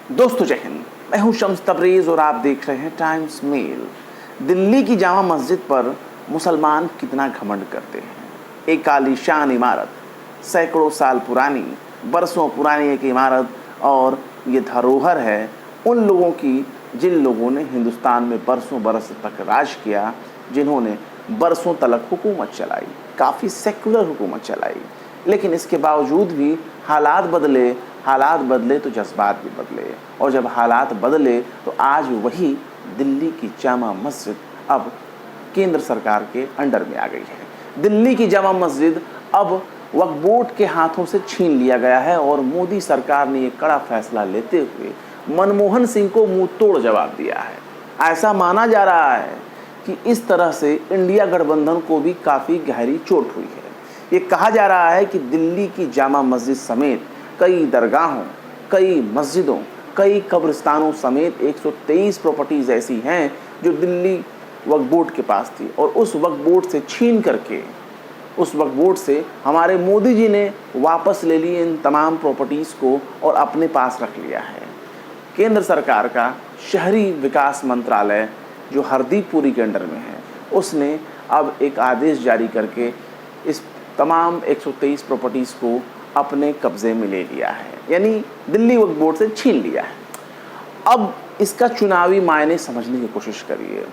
दोस्तों जय हिंद, मैं हूं शम्स तबरेज़ और आप देख रहे हैं टाइम्स मेल। दिल्ली की जामा मस्जिद पर मुसलमान कितना घमंड करते हैं। एक आलीशान इमारत, सैकड़ों साल पुरानी, बरसों पुरानी एक इमारत, और ये धरोहर है उन लोगों की जिन लोगों ने हिंदुस्तान में बरसों बरस तक राज किया, जिन्होंने बरसों तलक हुकूमत चलाई, काफ़ी सेकुलर हुकूमत चलाई। लेकिन इसके बावजूद भी हालात बदले तो जज्बात भी बदले, और जब हालात बदले तो आज वही दिल्ली की जामा मस्जिद अब केंद्र सरकार के अंडर में आ गई है। दिल्ली की जामा मस्जिद अब वक्फ बोर्ड के हाथों से छीन लिया गया है, और मोदी सरकार ने ये कड़ा फैसला लेते हुए मनमोहन सिंह को मुंह तोड़ जवाब दिया है। ऐसा माना जा रहा है कि इस तरह से इंडिया गठबंधन को भी काफ़ी गहरी चोट हुई है। ये कहा जा रहा है कि दिल्ली की जामा मस्जिद समेत कई दरगाहों, कई मस्जिदों, कई कब्रिस्तानों समेत 123 प्रॉपर्टीज़ ऐसी हैं जो दिल्ली वक्फ बोर्ड के पास थी, और उस वक्फ बोर्ड से छीन करके, उस वक्फ बोर्ड से हमारे मोदी जी ने वापस ले लिए इन तमाम प्रॉपर्टीज़ को और अपने पास रख लिया है। केंद्र सरकार का शहरी विकास मंत्रालय जो हरदीप पुरी के अंडर में है, उसने अब एक आदेश जारी करके इस तमाम 123 प्रॉपर्टीज़ को अपने कब्ज़े में ले लिया है, यानी दिल्ली वक्फ बोर्ड से छीन लिया है। अब इसका चुनावी मायने समझने की कोशिश करिए।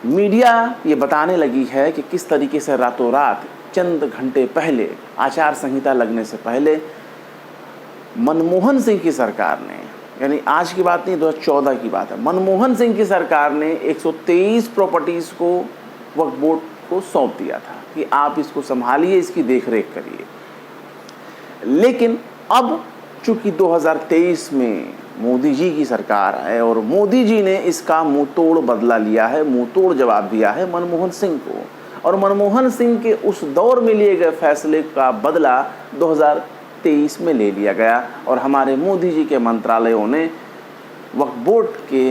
मीडिया ये बताने लगी है कि किस तरीके से रातों रात चंद घंटे पहले, आचार संहिता लगने से पहले, मनमोहन सिंह की सरकार ने, यानी आज की बात नहीं 2014 की बात है, मनमोहन सिंह की सरकार ने 123 प्रॉपर्टीज़ को वक्फ बोर्ड को सौंप दिया था कि आप इसको संभालिए, इसकी देखरेख करिए। लेकिन अब चूंकि 2023 में मोदी जी की सरकार है और मोदी जी ने इसका मुंह तोड़ बदला लिया है, मुंह तोड़ जवाब दिया है मनमोहन सिंह को, और मनमोहन सिंह के उस दौर में लिए गए फैसले का बदला 2023 में ले लिया गया, और हमारे मोदी जी के मंत्रालयों ने वक्फ बोर्ड के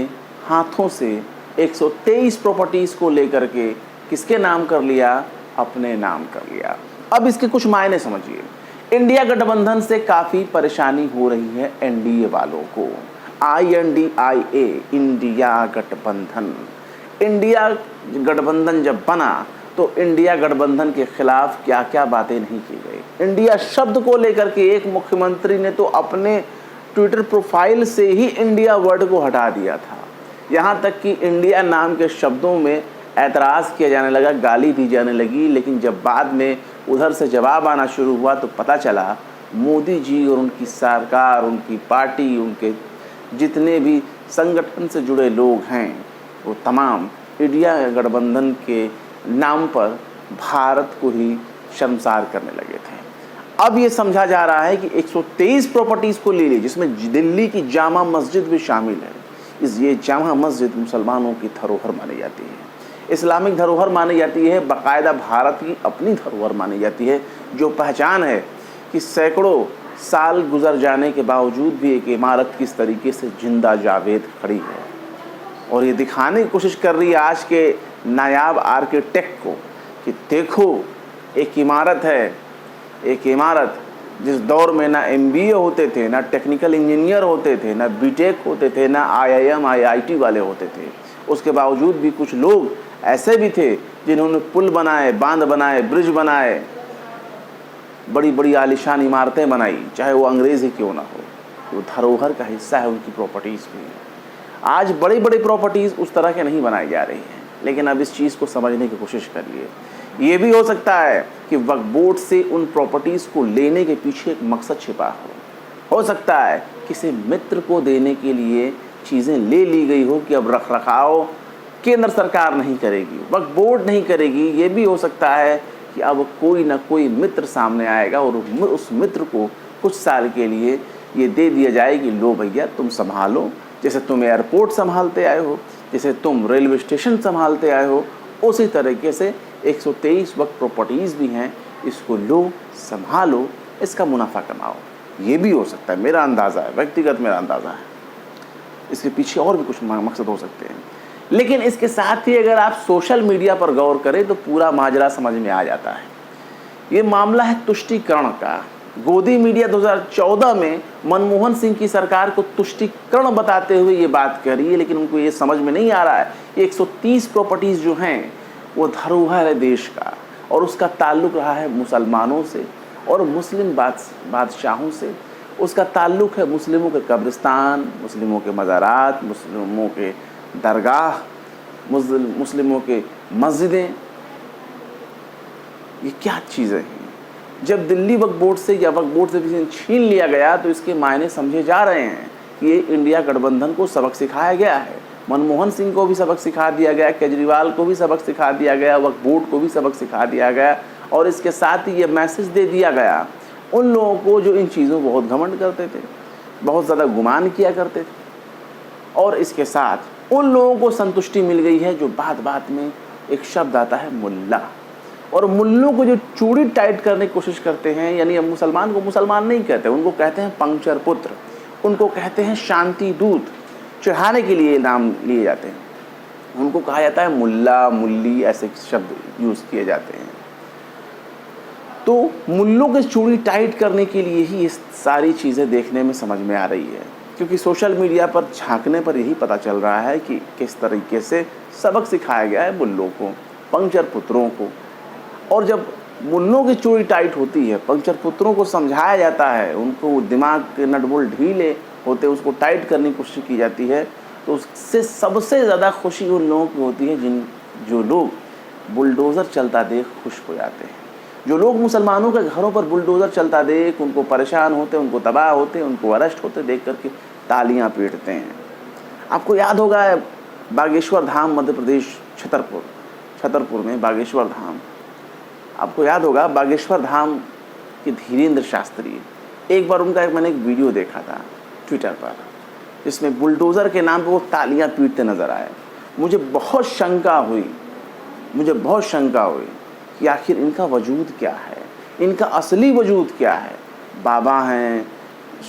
हाथों से 123 प्रॉपर्टीज़ को लेकर के किसके नाम कर लिया? अपने नाम कर लिया। अब इसके कुछ मायने समझिए। इंडिया गठबंधन से काफ़ी परेशानी हो रही है एनडीए वालों को। INDIA, इंडिया गठबंधन। इंडिया गठबंधन जब बना तो इंडिया गठबंधन के खिलाफ क्या क्या बातें नहीं की गई। इंडिया शब्द को लेकर के एक मुख्यमंत्री ने तो अपने ट्विटर प्रोफाइल से ही इंडिया वर्ड को हटा दिया था। यहाँ तक कि इंडिया नाम के शब्दों में ऐतराज़ किया जाने लगा, गाली दी जाने लगी। लेकिन जब बाद में उधर से जवाब आना शुरू हुआ तो पता चला मोदी जी और उनकी सरकार, उनकी पार्टी, उनके जितने भी संगठन से जुड़े लोग हैं, वो तमाम इंडिया गठबंधन के नाम पर भारत को ही शर्मसार करने लगे थे। अब ये समझा जा रहा है कि 123 प्रॉपर्टीज़ को ले ली, जिसमें दिल्ली की जामा मस्जिद भी शामिल है। ये जामा मस्जिद मुसलमानों की धरोहर मानी जाती है, इस्लामिक धरोहर मानी जाती है, बाकायदा भारत की अपनी धरोहर मानी जाती है, जो पहचान है कि सैकड़ों साल गुजर जाने के बावजूद भी एक इमारत किस तरीके से जिंदा जावेद खड़ी है, और ये दिखाने की कोशिश कर रही है आज के नायाब आर्किटेक्ट को कि देखो एक इमारत है, एक इमारत जिस दौर में ना MBA होते थे, ना टेक्निकल इंजीनियर होते थे, ना BTech होते थे, ना IIM IIT वाले होते थे, उसके बावजूद भी कुछ लोग ऐसे भी थे जिन्होंने पुल बनाए, बांध बनाए, ब्रिज बनाए, बड़ी बड़ी आलीशान इमारतें बनाई, चाहे वो अंग्रेज़ ही क्यों ना हो। वो धरोहर का हिस्सा है उनकी प्रॉपर्टीज़ भी। आज बड़ी बड़ी प्रॉपर्टीज़ उस तरह के नहीं बनाई जा रही हैं, लेकिन अब इस चीज़ को समझने की कोशिश करिए। ये भी हो सकता है कि वक्फ बोर्ड से उन प्रॉपर्टीज़ को लेने के पीछे एक मकसद छिपा हो सकता है किसी मित्र को देने के लिए चीज़ें ले ली गई हो कि अब रख रखाव केंद्र सरकार नहीं करेगी, वक्फ बोर्ड नहीं करेगी। ये भी हो सकता है कि अब कोई ना कोई मित्र सामने आएगा और उस मित्र को कुछ साल के लिए ये दे दिया जाए कि लो भैया तुम संभालो, जैसे तुम एयरपोर्ट संभालते आए हो, जैसे तुम रेलवे स्टेशन संभालते आए हो, उसी तरीके से 123 वक्फ प्रॉपर्टीज़ भी हैं, इसको लो, संभालो, इसका मुनाफा कमाओ। ये भी हो सकता है, मेरा अंदाज़ा है, व्यक्तिगत मेरा अंदाज़ा है। इसके पीछे और भी कुछ मकसद हो सकते हैं। लेकिन इसके साथ ही अगर आप सोशल मीडिया पर गौर करें तो पूरा माजरा समझ में आ जाता है। ये मामला है तुष्टीकरण का। गोदी मीडिया 2014 में मनमोहन सिंह की सरकार को तुष्टीकरण बताते हुए ये बात कह रही है, लेकिन उनको ये समझ में नहीं आ रहा है कि 130 प्रॉपर्टीज़ जो हैं वो धरोहर है देश का, और उसका ताल्लुक़ रहा है मुसलमानों से और मुस्लिम बादशाहों से। उसका ताल्लुक़ है मुस्लिमों के कब्रिस्तान, मुस्लिमों के मज़ारात, मुस्लिमों के दरगाह, मुस्लिमों के मस्जिदें। ये क्या चीज़ें हैं? जब दिल्ली वक्फ बोर्ड से या वक्फ बोर्ड से किसी छीन लिया गया तो इसके मायने समझे जा रहे हैं कि ये इंडिया गठबंधन को सबक सिखाया गया है। मनमोहन सिंह को भी सबक सिखा दिया गया, केजरीवाल को भी सबक सिखा दिया गया, वक्फ बोर्ड को भी सबक सिखा दिया गया, और इसके साथ ही ये मैसेज दे दिया गया उन लोगों को जो इन चीज़ों को बहुत घमंड करते थे, बहुत ज़्यादा गुमान किया करते थे, और इसके साथ उन लोगों को संतुष्टि मिल गई है जो बात बात में एक शब्द आता है मुल्ला, और मुल्लों को जो चूड़ी टाइट करने की कोशिश करते हैं, यानी अब मुसलमान को मुसलमान नहीं कहते, उनको कहते हैं पंक्चर पुत्र, उनको कहते हैं शांति दूत, चढ़ाने के लिए नाम लिए जाते हैं, उनको कहा जाता है मुल्ला, मुल्ली, ऐसे शब्द यूज़ किए जाते हैं। तो मुल्लों के चूड़ी टाइट करने के लिए ही ये सारी चीज़ें देखने में समझ में आ रही है, क्योंकि सोशल मीडिया पर झांकने पर यही पता चल रहा है कि किस तरीके से सबक सिखाया गया है मुल्लों को, पंक्चर पुत्रों को। और जब मुल्लों की चूड़ी टाइट होती है, पंक्चर पुत्रों को समझाया जाता है, उनको दिमाग के नटबोल्ट ढीले होते उसको टाइट करने की कोशिश की जाती है, तो उससे सबसे ज़्यादा खुशी उन लोगों की होती है जो लोग बुलडोज़र चलता देख खुश हो जाते हैं। जो लोग मुसलमानों के घरों पर बुलडोज़र चलता देख उनको परेशान होते, उनको तबाह होते, उनको अरेस्ट होते देख करके तालियां पीटते हैं। आपको याद होगा बागेश्वर धाम, मध्य प्रदेश, छतरपुर में बागेश्वर धाम, आपको याद होगा बागेश्वर धाम के धीरेन्द्र शास्त्री, एक बार उनका मैंने एक वीडियो देखा था ट्विटर पर, जिसमें बुलडोज़र के नाम पे वो तालियां पीटते नज़र आए। मुझे बहुत शंका हुई कि आखिर इनका वजूद क्या है, इनका असली वजूद क्या है। बाबा हैं,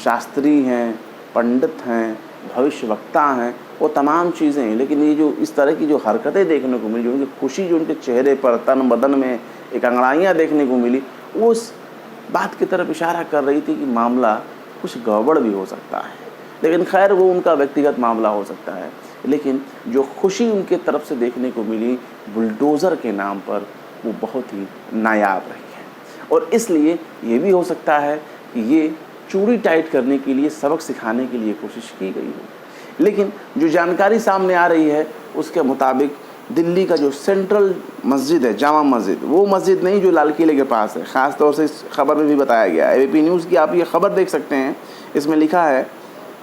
शास्त्री हैं, पंडित हैं, भविष्यवक्ता हैं, वो तमाम चीज़ें हैं, लेकिन ये जो इस तरह की जो हरकतें देखने को मिली, जो उनकी खुशी, जो उनके चेहरे पर, तन बदन में एक अंगड़ाइयाँ देखने को मिली, वो उस बात की तरफ इशारा कर रही थी कि मामला कुछ गड़बड़ भी हो सकता है। लेकिन खैर वो उनका व्यक्तिगत मामला हो सकता है, लेकिन जो खुशी उनके तरफ से देखने को मिली बुलडोज़र के नाम पर, वो बहुत ही नायाब रही है। और इसलिए ये भी हो सकता है कि ये चूड़ी टाइट करने के लिए, सबक सिखाने के लिए कोशिश की गई हो। लेकिन जो जानकारी सामने आ रही है उसके मुताबिक दिल्ली का जो सेंट्रल मस्जिद है, जामा मस्जिद, वो मस्जिद नहीं जो लाल किले के पास है, ख़ास तौर से इस खबर में भी बताया गया है। एबीपी न्यूज़ की आप ये खबर देख सकते हैं, इसमें लिखा है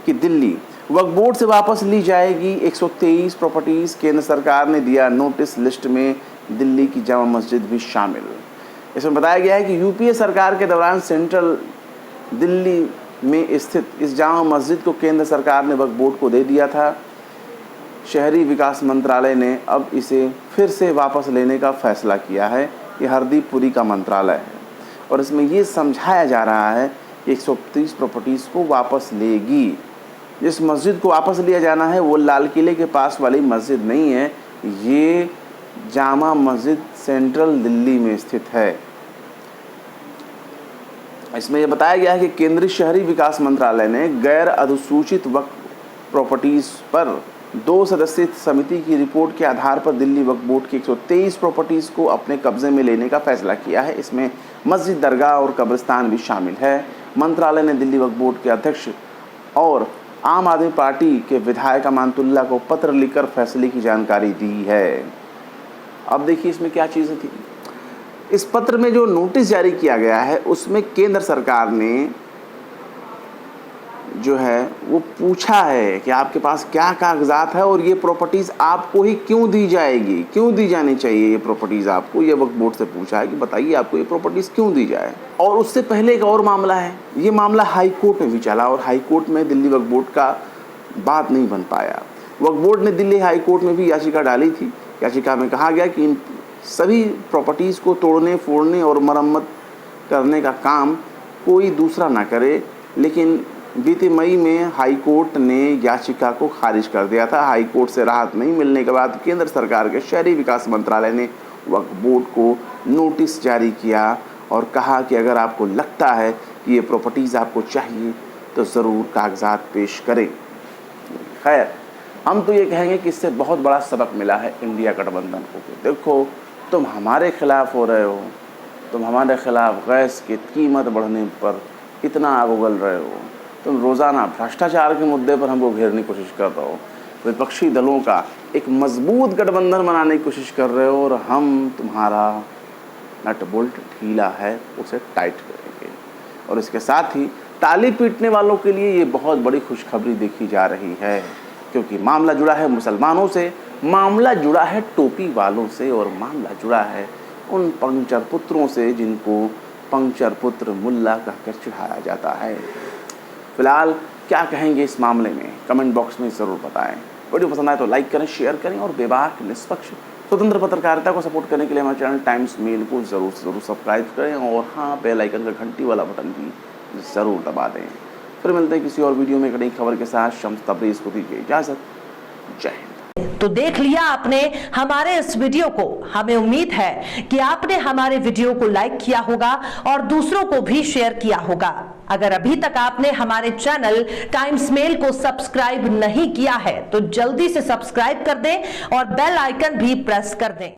कि दिल्ली वक्फ बोर्ड से वापस ली जाएगी 123 प्रॉपर्टीज़, केंद्र सरकार ने दिया नोटिस, लिस्ट में दिल्ली की जामा मस्जिद भी शामिल। इसमें बताया गया है कि यूपीए सरकार के दौरान सेंट्रल दिल्ली में स्थित इस जामा मस्जिद को केंद्र सरकार ने वक्फ बोर्ड को दे दिया था। शहरी विकास मंत्रालय ने अब इसे फिर से वापस लेने का फैसला किया है। ये हरदीप पुरी का मंत्रालय है, और इसमें ये समझाया जा रहा है कि 130 प्रॉपर्टीज़ को वापस लेगी। जिस मस्जिद को वापस लिया जाना है वो लाल किले के पास वाली मस्जिद नहीं है, ये जामा मस्जिद सेंट्रल दिल्ली में स्थित है। इसमें यह बताया गया है कि केंद्रीय शहरी विकास मंत्रालय ने गैर अधिसूचित वक्फ प्रॉपर्टीज़ पर 2 सदस्यीय समिति की रिपोर्ट के आधार पर दिल्ली वक्फ बोर्ड की 123 प्रॉपर्टीज़ को अपने कब्जे में लेने का फैसला किया है। इसमें मस्जिद, दरगाह और कब्रिस्तान भी शामिल है। मंत्रालय ने दिल्ली वक्फ बोर्ड के अध्यक्ष और आम आदमी पार्टी के विधायक अमानतुल्लाह को पत्र लिखकर फैसले की जानकारी दी है। अब देखिए इसमें क्या चीज़ें थी। इस पत्र में जो नोटिस जारी किया गया है उसमें केंद्र सरकार ने जो है वो पूछा है कि आपके पास क्या कागजात है और ये प्रॉपर्टीज़ आपको ही क्यों दी जाएगी, क्यों दी जानी चाहिए ये प्रॉपर्टीज़ आपको। ये वक्फ बोर्ड से पूछा है कि बताइए आपको ये प्रॉपर्टीज़ क्यों दी जाए। और उससे पहले एक और मामला है, ये मामला हाई कोर्ट में भी चला और हाई कोर्ट में दिल्ली वक्फ बोर्ड का बात नहीं बन पाया। वक्फ बोर्ड ने दिल्ली हाई कोर्ट में भी याचिका डाली थी। याचिका में कहा गया कि इन सभी प्रॉपर्टीज़ को तोड़ने, फोड़ने और मरम्मत करने का काम कोई दूसरा ना करे, लेकिन बीते मई में हाई कोर्ट ने याचिका को खारिज कर दिया था। हाई कोर्ट से राहत नहीं मिलने के बाद केंद्र सरकार के शहरी विकास मंत्रालय ने वक्फ बोर्ड को नोटिस जारी किया और कहा कि अगर आपको लगता है ये प्रॉपर्टीज़ आपको चाहिए तो ज़रूर कागजात पेश करें। खैर, हम तो ये कहेंगे कि इससे बहुत बड़ा सबक मिला है इंडिया गठबंधन को। देखो, तुम हमारे खिलाफ हो रहे हो, तुम हमारे खिलाफ गैस की कीमत बढ़ने पर इतना आग उगल रहे हो, तुम रोज़ाना भ्रष्टाचार के मुद्दे पर हमको घेरने की कोशिश कर रहे हो, विपक्षी दलों का एक मजबूत गठबंधन बनाने की कोशिश कर रहे हो, और हम तुम्हारा नट बोल्ट ढीला है उसे टाइट करेंगे। और इसके साथ ही ताली पीटने वालों के लिए ये बहुत बड़ी खुशखबरी देखी जा रही है, क्योंकि मामला जुड़ा है मुसलमानों से, मामला जुड़ा है टोपी वालों से, और मामला जुड़ा है उन पंक्चर पुत्रों से जिनको पंक्चर पुत्र मुल्ला कहकर चिढ़ाया जाता है। फिलहाल क्या कहेंगे इस मामले में, कमेंट बॉक्स में ज़रूर बताएं। वीडियो पसंद आए तो लाइक करें, शेयर करें, और बेबाक, निष्पक्ष, स्वतंत्र पत्रकारिता को सपोर्ट करने के लिए हमारे चैनल टाइम्स मेल को ज़रूर सब्सक्राइब करें, और हाँ, बेल आइकन का घंटी वाला बटन भी ज़रूर दबा दें। फिर मिलते हैं किसी और वीडियो में एक नई खबर के साथ। शम्स तबरेज़ को दीजिए इजाज़त। जय हिंद। तो देख लिया आपने हमारे इस वीडियो को। हमें उम्मीद है कि आपने हमारे वीडियो को लाइक किया होगा और दूसरों को भी शेयर किया होगा। अगर अभी तक आपने हमारे चैनल टाइम्स मेल को सब्सक्राइब नहीं किया है तो जल्दी से सब्सक्राइब कर दें और बेल आइकन भी प्रेस कर दें।